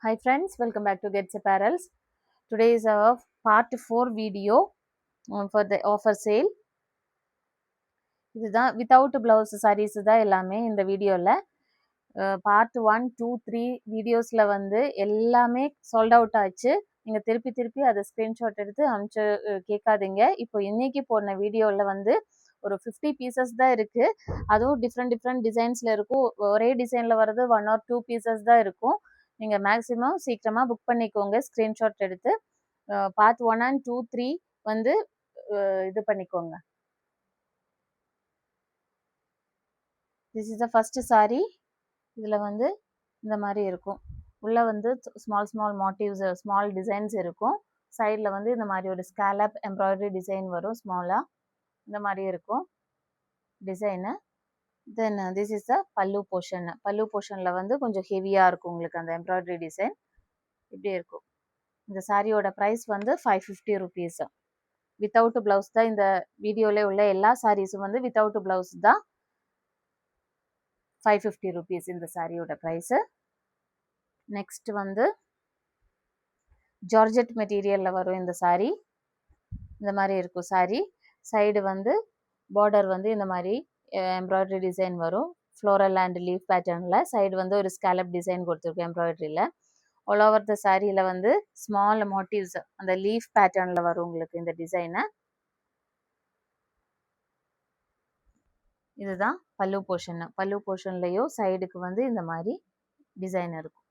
Hi friends, welcome back to Gets Apparels. Today is our part 4 video for the offer sale. இதுதான் without blouse saris தான் எல்லாமே இந்த வீடியோவில் part 1, 2, 3 வீடியோஸில் வந்து எல்லாமே சோல்ட் அவுட் ஆச்சு. நீங்கள் திருப்பி அதை ஸ்க்ரீன்ஷாட் எடுத்து அனுப்பிச்சு கேட்காதீங்க. இப்போ இன்னைக்கு போன வீடியோவில் வந்து ஒரு 50 பீசஸ் தான் இருக்குது. அதுவும் டிஃப்ரெண்ட் டிசைன்ஸில் இருக்கும். ஒரே டிசைனில் வர்றது 1 or 2 பீசஸ் தான் இருக்கும். நீங்கள் மேக்ஸிமம் சீக்கிரமாக புக் பண்ணிக்கோங்க ஸ்க்ரீன்ஷாட் எடுத்து. பார்ட் 1 and 2, 3 வந்து இது பண்ணிக்கோங்க. This is the first sari. இதில் வந்து இந்த மாதிரி இருக்கும். உள்ளே வந்து ஸ்மால் மோட்டிவ்ஸ், ஸ்மால் டிசைன்ஸ் இருக்கும். சைடில் வந்து இந்த மாதிரி ஒரு ஸ்கேலப் எம்ப்ராய்டரி டிசைன் வரும் ஸ்மாலாக. இந்த மாதிரி இருக்கும் design. Then this is the பல்லு போர்ஷன். பல்லு போர்ஷனில் வந்து கொஞ்சம் ஹெவியாக இருக்கும் உங்களுக்கு அந்த எம்ப்ராய்டரி டிசைன். இப்படி இருக்கும். இந்த சாரியோட ப்ரைஸ் வந்து 550 ருபீஸ். வித்தவுட் ப்ளவுஸ் தான். இந்த வீடியோவில் உள்ள எல்லா சாரீஸும் வந்து வித்தவுட் ப்ளவுஸ் தான். 550 ருபீஸ் இந்த சாரியோட ப்ரைஸு. நெக்ஸ்ட் வந்து ஜார்ஜெட் மெட்டீரியலில் வரும் இந்த சாரீ. இந்த மாதிரி இருக்கும் சாரீ. சைடு வந்து பார்டர் வந்து இந்த மாதிரி எம்ப்ராய்டரி டிசைன் வரும். ஃப்ளோரல் அண்ட் லீஃப் பேட்டர்னில். சைடு வந்து ஒரு ஸ்கேலப் டிசைன் கொடுத்துருக்கும் எம்ப்ராய்டரியில். ஆல் ஓவர் த சாரியில் வந்து ஸ்மால் மோட்டிவ்ஸ் அந்த லீஃப் பேட்டர்னில் வரும் உங்களுக்கு இந்த டிசைனை. இதுதான் பல்லு போர்ஷன். பல்லு போர்ஷன்லேயும் சைடுக்கு வந்து இந்த மாதிரி டிசைன் இருக்கும்.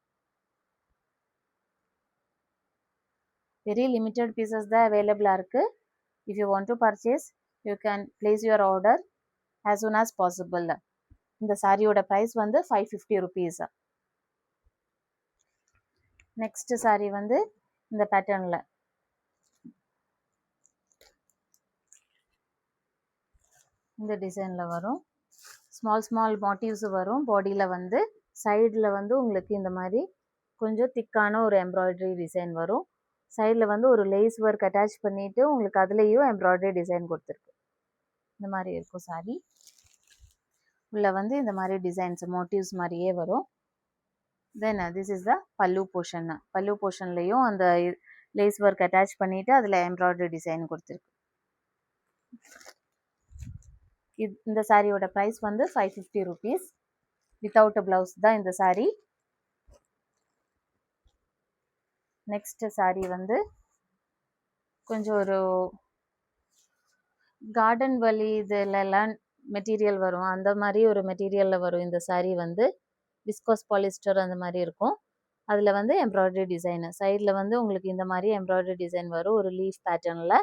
வெரி லிமிட்டட் பீசஸ் தான் அவைலபிளாக இருக்குது. If you want to purchase you can place your order as soon as possible. இந்த சாரியோட ப்ரைஸ் வந்து 550 ருபீஸ். நெக்ஸ்ட் சாரி வந்து இந்த பேட்டர்னில் இந்த டிசைனில் வரும். ஸ்மால் மோட்டிவ்ஸ் வரும் பாடியில் வந்து. சைடில் வந்து உங்களுக்கு இந்த மாதிரி கொஞ்சம் திக்கான ஒரு எம்ப்ராய்டரி டிசைன் வரும். சைடில் வந்து ஒரு லேஸ் ஒர்க் அட்டாச் பண்ணிவிட்டு உங்களுக்கு அதுலேயும் எம்ப்ராய்டரி டிசைன் கொடுத்துருக்கு. இந்த மாதிரி இருக்கும் சாரி. உள்ளே வந்து இந்த மாதிரி டிசைன்ஸ் மோட்டிவ்ஸ் மாதிரியே வரும். தென் திஸ் இஸ் த பல்லு போர்ஷன். பல்லு போர்ஷன்லேயும் அந்த லேஸ் ஒர்க் அட்டாச் பண்ணிவிட்டு அதில் எம்ப்ராய்டரி டிசைன் கொடுத்துருக்கு. இந்த சாரியோட ப்ரைஸ் வந்து 550 ருபீஸ். வித்தவுட் ப்ளவுஸ் தான் இந்த சாரி. நெக்ஸ்ட் சாரி வந்து கொஞ்சம் ஒரு கார்டன் வலி இதிலெல்லாம் மெட்டீரியல் வரும். அந்த மாதிரி ஒரு மெட்டீரியலில் வரும் இந்த சாரி வந்து. விஸ்கோஸ் பாலிஸ்டர் அந்த மாதிரி இருக்கும். அதில் வந்து எம்ப்ராய்டரி டிசைனு. சைடில் வந்து உங்களுக்கு இந்த மாதிரி எம்ப்ராய்டரி டிசைன் வரும் ஒரு லீஃப் பேட்டர்னில்.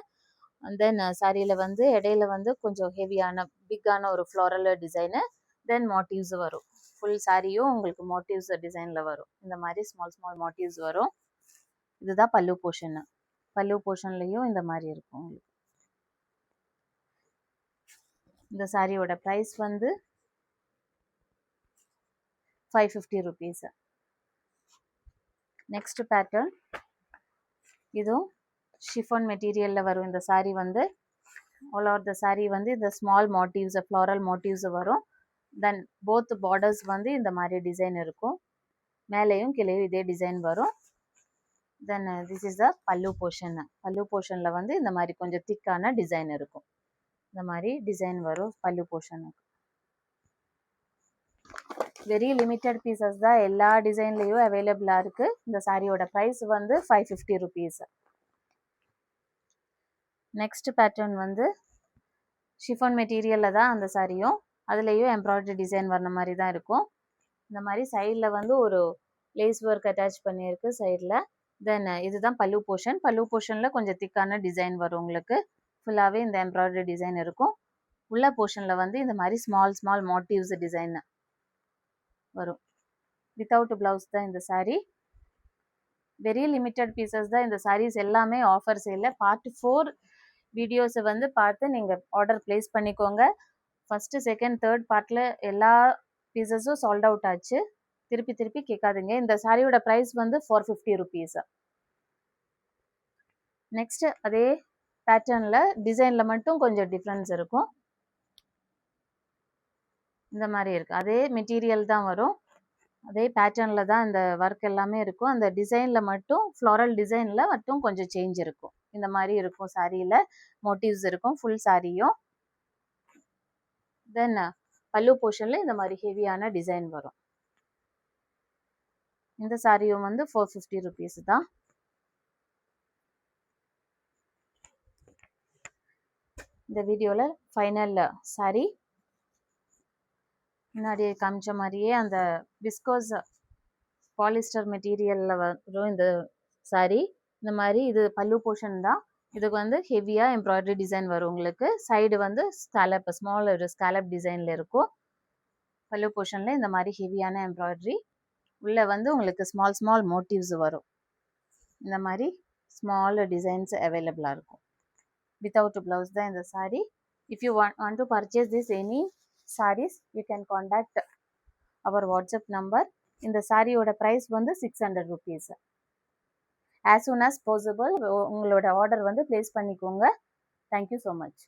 தென் சாரியில் வந்து இடையில வந்து கொஞ்சம் ஹெவியான பிக்கான ஒரு ஃப்ளோரல் டிசைனு. தென் மோட்டிவ்ஸ் வரும். ஃபுல் சாரியும் உங்களுக்கு மோட்டிவ்ஸ் டிசைனில் வரும். இந்த மாதிரி ஸ்மால் மோட்டிவ்ஸ் வரும். இதுதான் பல்லு போர்ஷன். பல்லு போர்ஷன்லேயும் இந்த மாதிரி இருக்கும் உங்களுக்கு. இந்த சாரியோட ப்ரைஸ் வந்து 550 ருபீஸ். நெக்ஸ்ட் பேட்டர்ன் இதுவும் ஷிஃபான் மெட்டீரியலில் வரும் இந்த சாரி வந்து. ஆல் ஓவர் த சாரி வந்து இந்த ஸ்மால் மோட்டிவ்ஸ் ஃப்ளோரல் மோட்டிவ்ஸ் வரும். தென் போத் பார்டர்ஸ் வந்து இந்த மாதிரி டிசைன் இருக்கும். மேலேயும் கீழேயும் இதே டிசைன் வரும். தென் திஸ் இஸ் த பல்லு போர்ஷன். பல்லு போர்ஷனில் வந்து இந்த மாதிரி கொஞ்சம் திக்கான டிசைன் இருக்கும். இந்த மாதிரி டிசைன் வரும் பல்லு போர்ஷனுக்கு. வெரி லிமிட்டட் பீசஸ் தான் எல்லா டிசைன்லேயும் அவைலபிளாக இருக்குது. இந்த சாரியோட ப்ரைஸ் வந்து 550 ருபீஸ். நெக்ஸ்ட் பேட்டர்ன் வந்து ஷிஃபான் மெட்டீரியலில் தான் அந்த சாரியும். அதுலேயும் எம்ப்ராய்டரி டிசைன் வர்ற மாதிரி தான் இருக்கும். இந்த மாதிரி சைடில் வந்து ஒரு லேஸ் ஒர்க் அட்டாச் பண்ணியிருக்கு சைடில். தென் இதுதான் பல்லு போர்ஷன். பல்லு போர்ஷனில் கொஞ்சம் திக்கான டிசைன் வரும் உங்களுக்கு. ஃபுல்லாகவே இந்த எம்ப்ராய்டரி டிசைன் இருக்கும். உள்ள போர்ஷனில் வந்து இந்த மாதிரி ஸ்மால் மோட்டிவ்ஸ் டிசைன் வரும். வித்தவுட் ப்ளவுஸ் தான் இந்த சாரீ. வெரி லிமிட்டட் பீசஸ் தான் இந்த சாரீஸ் எல்லாமே ஆஃபர் சேலில். பார்ட் 4 வீடியோஸை வந்து பார்த்து நீங்கள் ஆர்டர் ப்ளேஸ் பண்ணிக்கோங்க. ஃபஸ்ட்டு, செகண்ட், தேர்ட் பார்ட்டில் எல்லா பீசஸும் சால்ட் அவுட் ஆச்சு. திருப்பி கேட்காதீங்க. இந்த சாரியோட ப்ரைஸ் வந்து 450 ருபீஸ். நெக்ஸ்ட் அதே பேட்டர்னில் டிசைனில் மட்டும் கொஞ்சம் டிஃப்ரென்ஸ் இருக்கும். இந்த மாதிரி இருக்குது. அதே மெட்டீரியல் தான் வரும். அதே பேட்டர்னில் தான் இந்த ஒர்க் எல்லாமே இருக்கும். அந்த டிசைனில் மட்டும் ஃப்ளாரல் டிசைனில் மட்டும் கொஞ்சம் சேஞ்ச் இருக்கும். இந்த மாதிரி இருக்கும் சாரியில் மோட்டிவ்ஸ் இருக்கும் ஃபுல் சாரியும். தென் பல்லு போர்ஷனில் இந்த மாதிரி ஹெவியான டிசைன் வரும். இந்த சாரியும் வந்து 450 rupees தான். இந்த வீடியோவில் ஃபைனல் சாரி முன்னாடி காமிச்ச மாதிரியே அந்த விஸ்கோஸ் பாலிஸ்டர் மெட்டீரியலில் வரும் இந்த சாரி. இந்த மாதிரி இது பல்லு போர்ஷன் தான். இதுக்கு வந்து ஹெவியாக எம்ப்ராய்டரி டிசைன் வரும். உங்களுக்கு சைடு வந்து ஸ்காலப் ஸ்மால் ஒரு ஸ்காலப் டிசைனில் இருக்கும். பல்லு போர்ஷனில் இந்த மாதிரி ஹெவியான எம்ப்ராய்டரி. உள்ளே வந்து உங்களுக்கு ஸ்மால் ஸ்மால் மோட்டிவ்ஸ் வரும். இந்த மாதிரி ஸ்மால் டிசைன்ஸ் அவைலபிளாக இருக்கும். வித்தவுட் ப்ளவுஸ் தான் இந்த sorry. If you want to purchase this any sarees, you can contact our WhatsApp number. இந்த சாரியோட ப்ரைஸ் வந்து 600 rupees. as soon as possible உங்களோட ஆர்டர் வந்து ப்ளேஸ் பண்ணிக்கோங்க. Thank you so much.